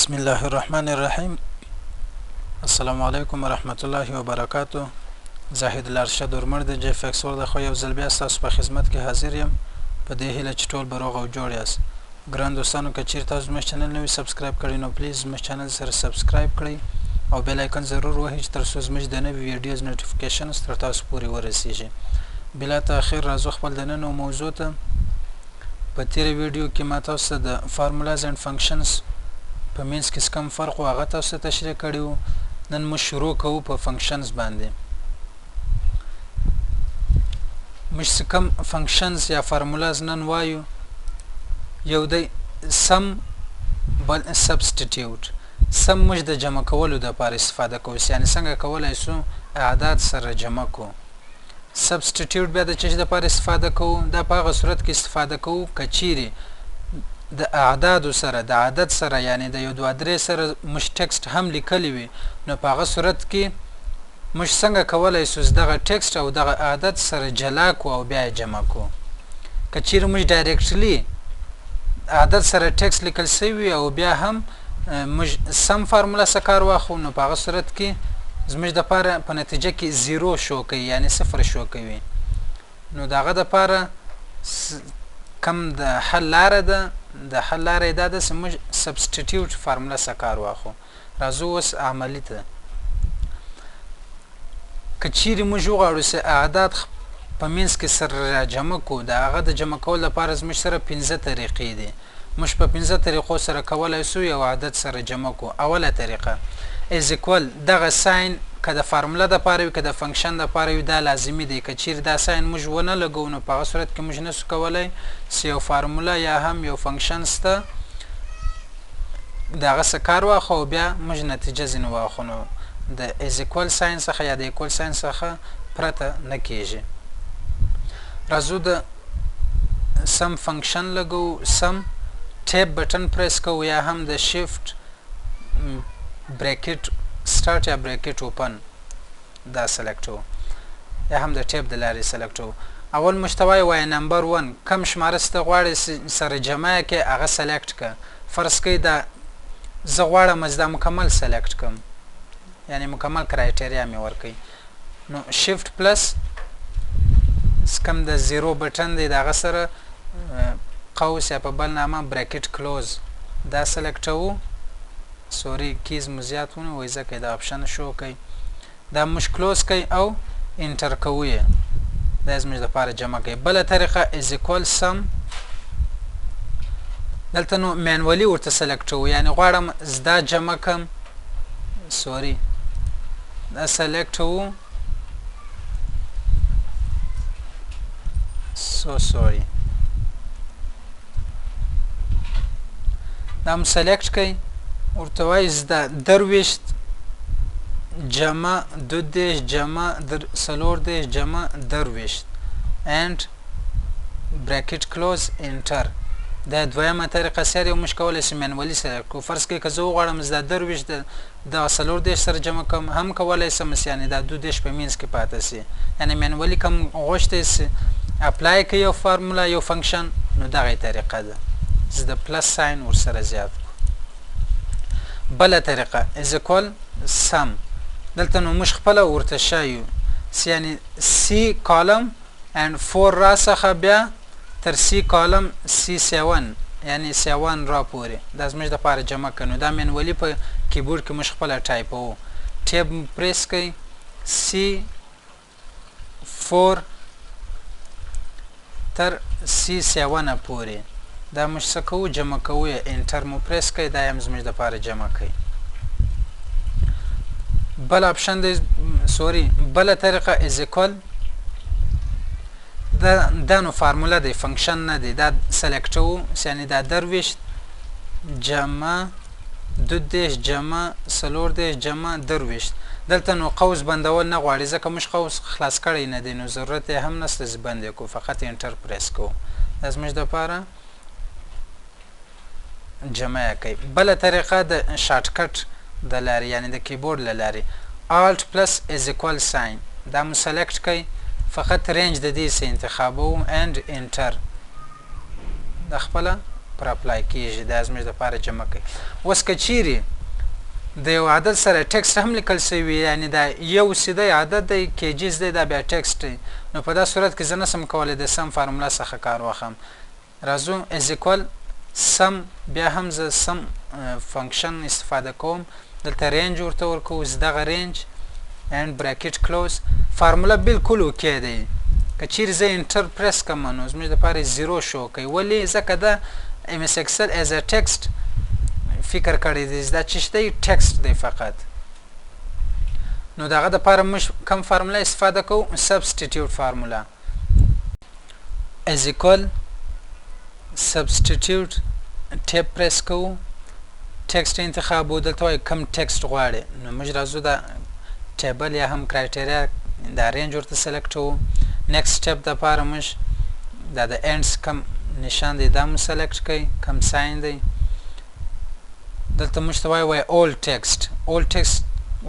بسم الله الرحمن الرحیم. السلام علیکم ورحمت الله وبرکاتو. زاهد الارشد ورمر د GFX World خو یو ځل بیا تاسو په خدمت کې حاضر یم. په دې هیله چې ټول بروغ او جوړ یاست. ګران دوستانو که چیرته تاسو زموږ چینل نوی سبسکرایب کړئ نو پلیز زموږ چینل سره سبسکرایب کړئ او بیل آیکن ضرور وهئ چې تر څو زموږ د نوي ویډیوز نوټیفیکیشنز تر تاسو پورې ورسیږي. بلا تاخیر راځو خپل د نن موضوع ته. په تیر ویډیو کې ما تاسو د فارمولاز اند فنکشنز په مینس کې کوم فرق او هغه تاسو ته تشریح کړیو. نن مو شروع کوو په فنکشنز باندې. مش کوم فنکشنز یا فارمولاز نن وایو. یو دی سم بل سبستیټیوټ. سم موږ د جمع کولو د لپاره استفاده کوو، یعنی څنګه کولای شو اعداد سره جمع کو. سبستیټیوټ بیا د چا د لپاره استفاده کوو؟ دا په هغه صورت کې استفاده کوو که چیرې د اعداد سره د عدد سره یعنی د یو دوه درې سره مش ټکسټ هم لیکلی وي، نو په هغه صورت کې مش څنګه کولای شو دغه ټکسټ او دغه عدد سره جلا کو او بیا جمع کو. که چیرې مش ډایرکټلی عدد سره ټکسټ لیکل شوی او بیا هم مش سم فارمولا سره کار واخلو، نو په هغه صورت کې زموږ د لپاره په نتیجه کې 0 شو کوي، یعنی 0 شو کوي. نو دغه د لپاره کم د حل لاره ده. د حل لاره دا ده چې موږ سبستیټیوټ فارمولا سره کار واخلو. راځو اوس عملي ته. که چیرې موږ وغواړو چې اعداد په منځ کې سره جمع کړو، د هغه د جمع کولو لپاره زموږ سره 5 طریقې دي. موږ په 5 طریقو سره کولی شو یو عدد سره جمع کړو. اوله طریقه از اکول دغه ساین که د فارمولا دپاره وي که د فنکشن دپاره وي دا لازمي دی. که چیرې دا ساین موږ ونه لګو نو په هغه صورت کې موږ نشو کولی چې یو فارمولا یا هم یو فنکشن شته د هغه څخه کار واخلو او بیا موږ نتیجه ځینې واخلو. نو د از اکول ساین څخه یا د اکول ساین څخه پرته نه کیږي. راځو د سم فنکشن لګو. سم ټیب بټن پریس کوو یا هم د شیفټ بریکټ سٹارټ یا بریکټ اوپن دا سلیکټو یا هم د ټیب د لارې سلیکټو. اول محتوی وای نمبر 1 کم شماره ست غواړي سره جمع کې هغه سلیکټ ک. فرض کړئ دا زه غواړم چې دا مکمل سلیکټ کم، یعنی مکمل کرایټریا مې ورکړي. نو شیفټ پلس کم د 0 بټن دی دغه سره قوس یا په بل نامه بریکټ کلوز دا سلیکټو. سوري کیز مزیات ونه وای ځکه دا اپشن شو کوي. دا مش کلوز کوي او انټر کوي. دا زموږ لپاره جمع کوي. بله طریقه از اکول سم. دلته نو مینوالي ورته سلیکټو، یعنی غواړم زدا جمع کم. سوري دا سلیکټو. سو سوري دا هم سلیکټ کوي. ورته وایي زده درویشت جمع 2 جمع 4 جمع درویشت and bracket close enter. دا دویمه طریقه سره موږ کولی شو مینوالي سره کو. فرض کړئ که زه وغواړم زده درویشت د 4 سره جمع کوم هم کولی شم، یعنی دا 2 په مینځ کې پاتې شي. یعنی مینوالي کوم غوښتی شي اپلای کوي یو فارمولا یو فنکشن، نو دغه طریقه ده چې د پلس ساین ورسره زیات. بله طریقه از اکول سم. دلته نو موږ خپله ورته شایو یعنی سی کالم and 4 را څخه بیا تر سی کالم C7 یعنی C1 را پورې دا زموږ دپاره جمع کړو. نو دا مینوالي په کیبورډ کې موږ خپله ټایپوو. ټیب پریس کوئ C4 تر C7 پورې دا موږ څه کوو جمع کوو. انټر مو پریس کوئ دا هم زموږ دپاره جمع کوي. بل اپشن دی سوري بله طریقه از اکول دا نو فارمولا دی فنکشن نه دی. دا سلیکټو یعنی دا درویشت جمع 2 جمع 4 جمع درویشت. دلته نو قوس بندول نه غواړي ځکه موږ قوس خلاص کړی نه دی، نو ضرورت هم نشته چې بند کو، فقط انټر پریس کو. دا زموږ دپاره جمع کوي. بله طریقه د شارټکټ د لارې یعنی د کیبورډ له لارې alt plus is equal sign دا مو سلیکټ کوي. فقط رینج د دې څه انتخابوم and enter د خپله پر اپلای کیږي دا زموږ لپاره جمع کوي اوس که چیرې د یو عدد سره ټکسټ هم لیکل شوی یعنی دا یو سیده عدد دی کیجز دی دا بیا ټکسټ دی نو په دا صورت کې زه نسم کولی د سم فارمولا څخه کار واخلم راځو از ایکوال سم بیا هم زه سم فنکشن استفاده کوم دلته رینج ورته ورکوو دغه رینج and bracket close فارمولا بالکل اوکی دی که چیرې زه انټر پریس کړم نو زموږ دپاره زیرو شو کوي ولې ځکه دا ام اس اکسل ایز ا ټکسټ فکر کړی دی دا چې دی ټکسټ دی فقط نو دغه دپاره موږ کوم فارمولا استفاده کوو سبسټیټیوټ فارمولا از ایکوال سبسټیټیوټ ټیب پریس کوو ټکسټ انتخابو دلته وایي کوم ټکسټ غواړي نو موږ راځو دا ټیبل یا هم کرایټیریا دا رینج ورته سلیکټوو نیکسټ سټپ دپاره موږ دا د اینډس کم نشان دی دا مو سلیکټ کوئ کم ساین دی دلته موږ ته وایي اول ټکسټ اول ټکسټ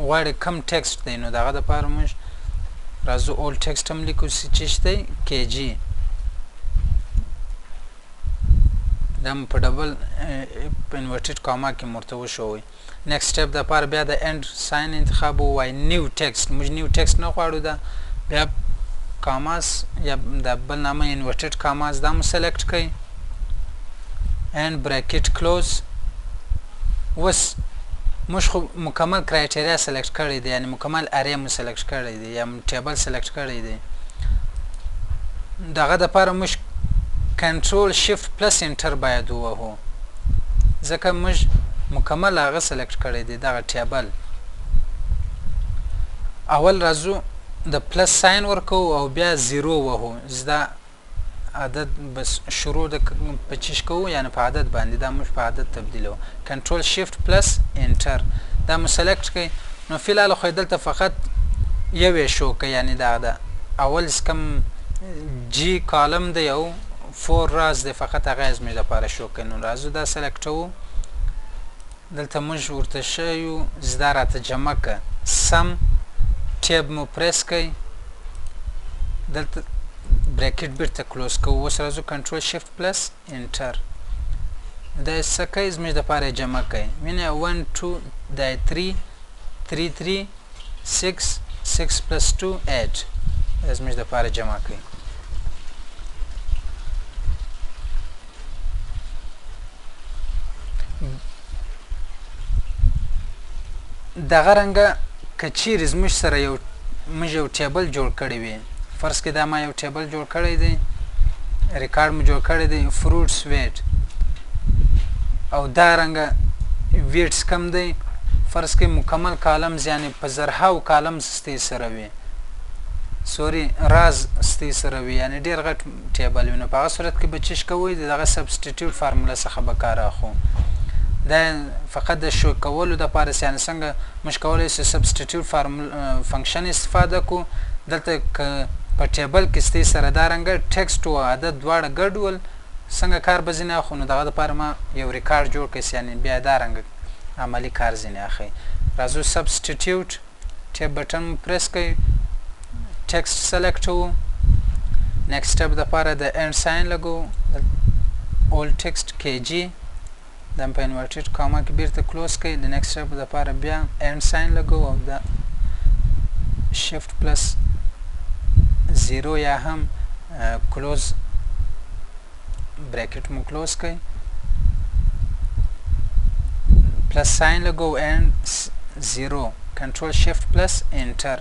غواړي کم ټکسټ دی نو دغه دپاره موږ راځو اول ټکسټ هم لیکو چې دی کې جی دا مو په ډبل په انورټډ کاما کې ورته وښوئ نیکسټ سټپ دپاره بیا د اینډ ساین انتخاب ووایي نیو ټکسټ موږ نیو ټکسټ نه غواړو دا بیا کاماس یا د بل نامه انورټډ کاماس دا مو سلیکټ کړئ اینډ براکټ کلوز اوس موږ خو مکمل کرایټیریا سلیکټ کړی دی یعنی مکمل اری مو سلیکټ کړی دی یا ټیبل سلیکټ کړی دی دغه دپاره موږ کنټرول شفت پلس انټر باید ووهو ځکه موږ مکمل هغه سلیکټ کړی دی دغه ټیبل اول راځو د پلس ساین ورکوو او بیا زیرو وهو دا عدد بس شروع د په چیش کوو یعنی په عدد باندې دا موږ په عدد تبدیلوو کنټرول شفت پلس انټر دا مو سلیکټ کړئ نو فی الحال خو دلته فقط یو شو کوي یعنی دا د اول کم جی کالم دی او فور راز دی فقط هغه زموږ دپاره شو کوي نو راځو دا سلیکټوو دلته موږ ورته ښیو دا راته جمع که سم ټیب مو پریس کوئ دلته بریکټ بیرته کلوز کوو اوس راځو کنټرول شفت پلس انټر دا څه کوي زموږ دپاره جمع کوي وینئ 1 2 دا 3 3 3 6 6 پلس 2 8 دا زموږ دپاره جمع کوي دغه رنګه که چیرې زموږ سره موږ یو ټیبل جوړ کړی وي فرض کې دا ما یو ټیبل جوړ کړی دی ریکارډ مو جوړ کړی دی فروټس ویټ او دا رنګه ویټس کم دی فرض کې مکمل کالمز یعنی په زرهاو کالمز ستې سره وي سوري راز ستې سره وي یعنی ډېر غټ ټیبل وي نو په هغه صورت کې به چیش کوئ دغه سبسټیټیوټ فارمولا څخه به کار اخلو دا فقط د شو کولو دپاره یعنې څنګه موږ کولی شو سبسټیټیوټ فنکشن استفاده کړو دلته که په ټیبل کې ستې سره دا رنګه ټکسټ او عدد دواړه ګډ ول څنګه کار به ځینې اخلو نو دغه دپاره ما یو ریکارډ جوړ کړی یعنې بیا دا رنګه عملي کار ځینې اخلئ راځو سبسټیټیوټ ټیب بټن مو پریس کوئ ټکسټ سلیکټوو نیکسټ سټپ دپاره د اینډ ساین لګوو اول ټکسټ کې جی دا په انورټډ کاما کې بیرته کلوز کوئ د نیکسټ سټپ دپاره بیا اینډ ساین لګوو او دا شفت پلس زیرو یا هم کلوز بریکټ مو کلوز کوئ پلس ساین لګوو اینډ زیرو کنټرول شفت پلس انټر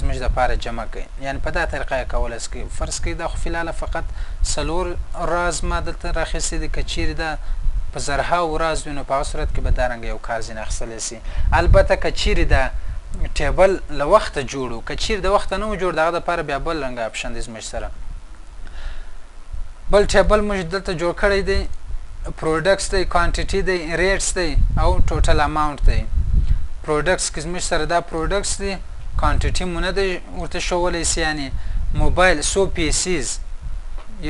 زموږ دپاره جمع کوي یعنی په دا طریقه یې کولی شئ فرض کوئ دا خو فی الحاله فقط څلور راز ما دلته راخیستې دي که چیرې دا په زرهاو راز وي نو په هغه صورت کې به دا رنګه یو کار ځینې اخیستلی شي البته که چیرې دا ټیبل له وخته جوړ و که چیرې د وخته نه و جوړ دغه دپاره بیا بل رنګه اپشن دی زموږ سره بل ټیبل موږ دلته جوړ کړی دی پروډکټس دی کوانټیټي دی ریټس دی او ټوټل اماونټ دی پروډکټس کې زموږ سره دا پروډکټس دی کوانټیټي مو نه دی ورته ښوولی شي یعنې موبایل څو پیسیز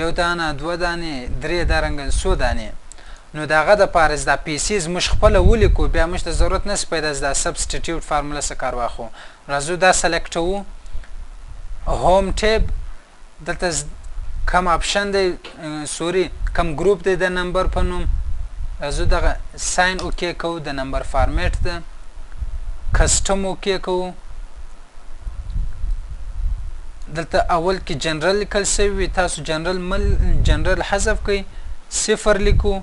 یو دانه دوه دانې درې دا رنګه څو دانې نو د هغه دپاره دا پیسیز موږ خپله ولیکو بیا موږ ته ضرورت نشي پیدا دا سبسټیټیوټ فارموله څخه کار واخلو راځو دا سلیکټوو هوم ټیب دلته کم اپشن دی سوري کم ګروپ دی د نمبر په نوم زه دغه ساين اوکی کوو د نمبر فارمیټ ده کسټم اوکی کوو دلته اول کې جنرال لیکل شوی تاسو جنرال حذف کړئ صفر لیکو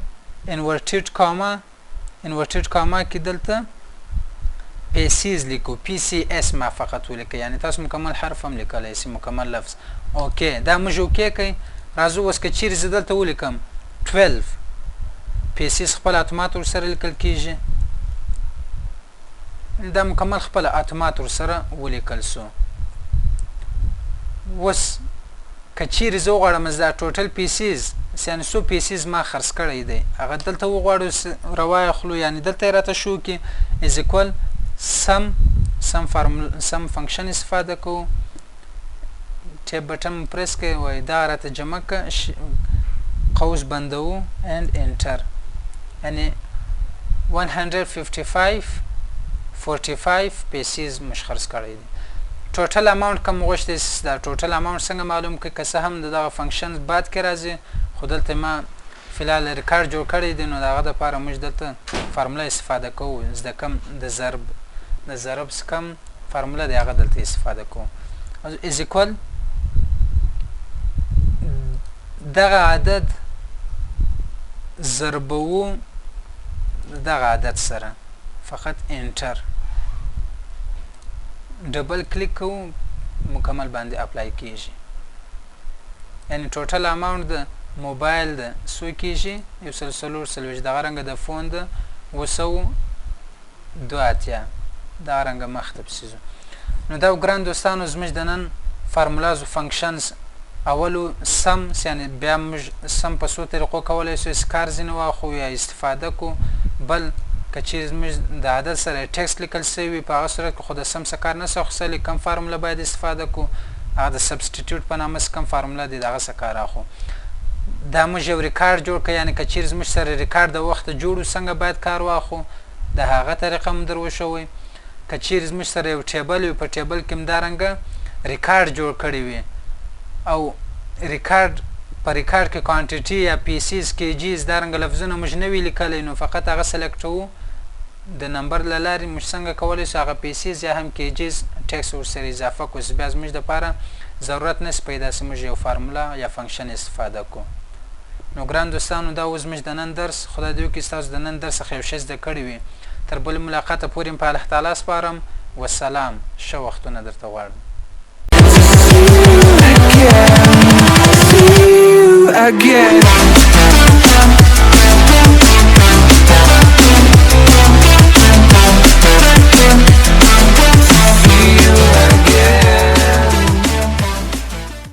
انورټډ کاما کې دلته پیسیز لیکو پی سی اس ما فقط ولیکئ یعنی تاسو مکمل حرف هم لیکلی شئ مکمل لفظ اوکی دا موږ اوکی کوي راځو اوس که چیرې زه دلته ولیکم 12 پیسیز خپل اتومات ورسره لیکل کیږي دا مکمل خپل اتومات ورسره ولیکل سو اوس که چیرې زه وغواړم دا ټوټل پیسیز یعنی څو پیسیز ما خرڅ کړی دی هغه دلته وغواړو راواخلو یعنی دلته یې راته شو کې از اکول سم فنکشن استفاده کوو ټیب بټن پریس کوي وای دا راته جمع که قوس بندوو and enter یعنی 155 پیسیز مش خرڅ کړی دی ټوټل اماونت کوم غوښتې دا ټوټل اماونت څنګه معلوم کړئ که څه هم دغه فنکشن بعد کې راځي خو دلته ما فلحال ریکارډ جوړ کړی دی نو د هغه دپاره موږ دلته فارموله استفاده کوو زده کم د ضرب کم فارموله دی هغه دلته استفاده کوو از اکول دغه عدد ضربوو دغه عدد سره فقط انټر ډبل کلیک کوو مکمل باندې اپلای کیږي یعنی ټوټل اماونت د موبایل د سو کیږي 140 دغه رنګ د فون د 200 دا رنګ مخته پسیزو نو دا ګران دوستانو زموږ د نن فارمولاز او فنکشنز اولو سم یعنی بیا موږ سم په څو طریقو کولی شو کار ځینې واخلو یا استفاده کو بل که چیرې زموږ د عدد سره ټکسټ لیکل شوي په هغه صورت کې خو د سم څه کار نشو اخیستلی کوم فارموله باید استفاده کو هغه د سبسټیټیوټ په نامه کوم فارموله دی د هغه څه کار اخلو دا موږ یو ریکارډ جوړ کړو یعنی که چیرې زموږ سره ریکارډ د وخته جوړو څنګه باید کار واخلو د هغه طریقه هم در وښوئ که چیرې زموږ سره یو ټیبل وي په ټیبل کې همدارنګه ریکارډ جوړ کړی وي او ریکارډ په ریکارډ کې کوانټیټي یا پیسیز کیجیز دارنګه لفظونه موږ نه وي لیکلی نو فقط هغه سلیکټوو د نمبر له لارې موږ څنګه کولی شو هغه پیسیز یا هم کیجیز ټکس ورسره اضافه کړو بیا زموږ دپاره ضرورت نشي پیدا چې موږ یو فارموله یا فنکشن استفاده کړو نو ګران دوستانو دا اوس زموږ د نن درس خدای دې وکړي ستاسو د نن درس څخه یو شی زده کړی وي تر بل ملاقاته پورې په الله تعالی سپارم والسلام ښه وختونه درته غواړم again